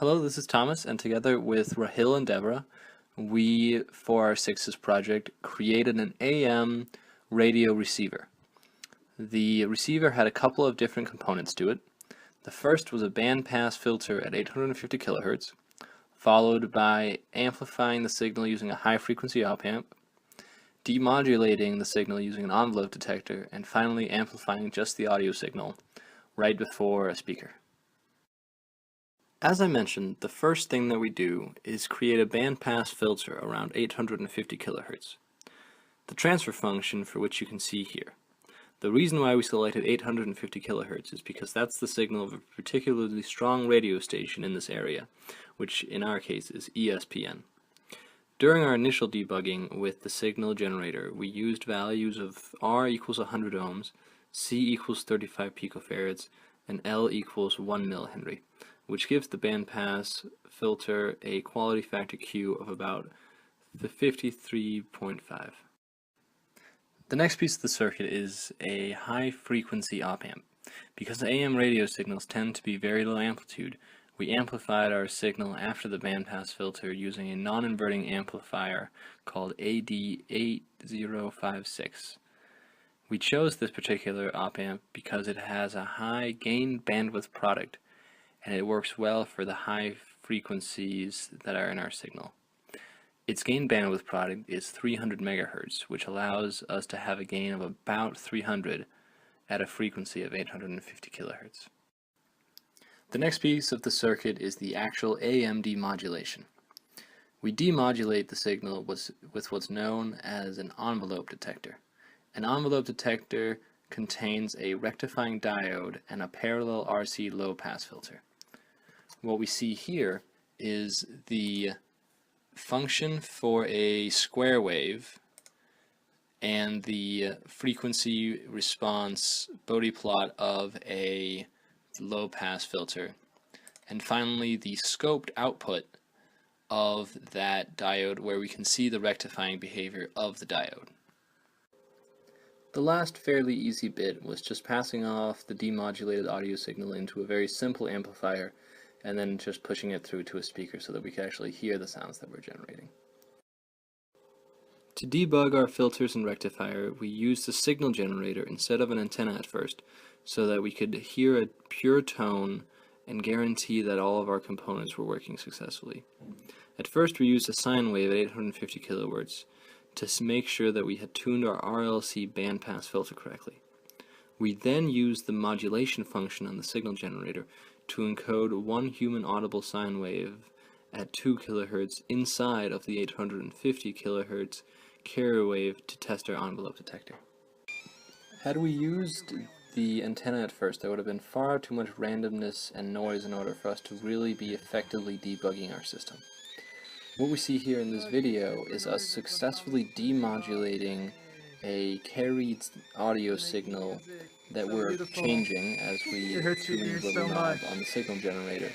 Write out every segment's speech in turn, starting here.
Hello, this is Thomas, and together with Rahil and Deborah, we, for our Sigsys project, created an AM radio receiver. The receiver had a couple of different components to it. The first was a bandpass filter at 850 kHz, followed by amplifying the signal using a high-frequency op-amp, demodulating the signal using an envelope detector, and finally amplifying just the audio signal right before a speaker. As I mentioned, the first thing that we do is create a bandpass filter around 850 kHz. The transfer function for which you can see here. The reason why we selected 850 kHz is because that's the signal of a particularly strong radio station in this area, which in our case is ESPN. During our initial debugging with the signal generator, we used values of R equals 100 ohms, C equals 35 picofarads, and L equals 1 millihenry, which gives the bandpass filter a quality factor Q of about 53.5. The next piece of the circuit is a high-frequency op-amp. Because AM radio signals tend to be very low amplitude, we amplified our signal after the bandpass filter using a non-inverting amplifier called AD8056. We chose this particular op-amp because it has a high gain bandwidth product, and it works well for the high frequencies that are in our signal. Its gain bandwidth product is 300 MHz, which allows us to have a gain of about 300 at a frequency of 850 kHz. The next piece of the circuit is the actual AM demodulation. We demodulate the signal with what's known as an envelope detector. An envelope detector contains a rectifying diode and a parallel RC low-pass filter. What we see here is the function for a square wave and the frequency response Bode plot of a low-pass filter, and finally the scoped output of that diode where we can see the rectifying behavior of the diode. The last fairly easy bit was just passing off the demodulated audio signal into a very simple amplifier and then just pushing it through to a speaker so that we can actually hear the sounds that we're generating. To debug our filters and rectifier, we used the signal generator instead of an antenna at first, so that we could hear a pure tone and guarantee that all of our components were working successfully. At first we used a sine wave at 850 kHz to make sure that we had tuned our RLC bandpass filter correctly. We then used the modulation function on the signal generator to encode one human audible sine wave at 2 kHz inside of the 850 kHz carrier wave to test our envelope detector. Had we used the antenna at first, there would have been far too much randomness and noise in order for us to really be effectively debugging our system. What we see here in this video is us successfully demodulating a carried audio signal that we're changing as we tune the little knob on the signal generator,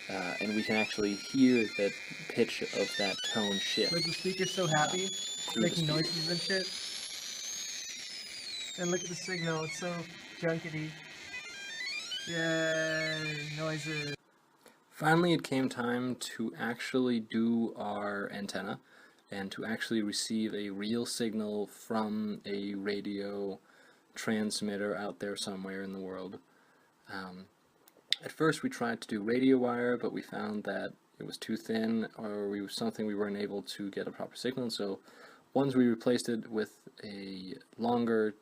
and we can actually hear the pitch of that tone shift. Like the speaker's so happy, making noises and shit. And look at the signal, it's so junkety. Yay, noises. Finally, it came time to actually do our antenna and to actually receive a real signal from a radio transmitter out there somewhere in the world. At first we tried to do radio wire, but we found that it was too thin, or we weren't able to get a proper signal, so once we replaced it with a longer,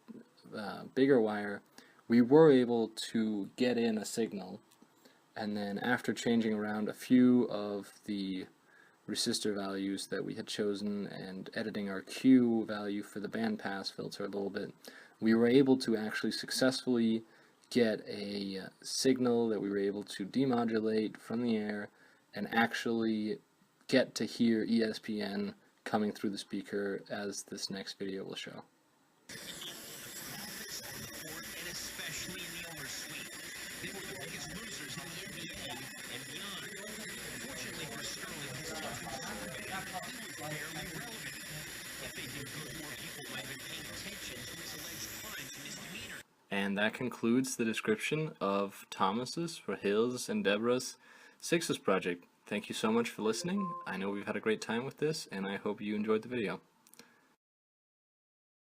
bigger wire, we were able to get in a signal, and then after changing around a few of the resistor values that we had chosen and editing our Q value for the bandpass filter a little bit, we were able to actually successfully get a signal that we were able to demodulate from the air and actually get to hear ESPN coming through the speaker, as this next video will show. And that concludes the description of Thomas's, Rahil's, and Deborah's Sigsys project. thank you so much for listening. I know we've had a great time with this, and I hope you enjoyed the video.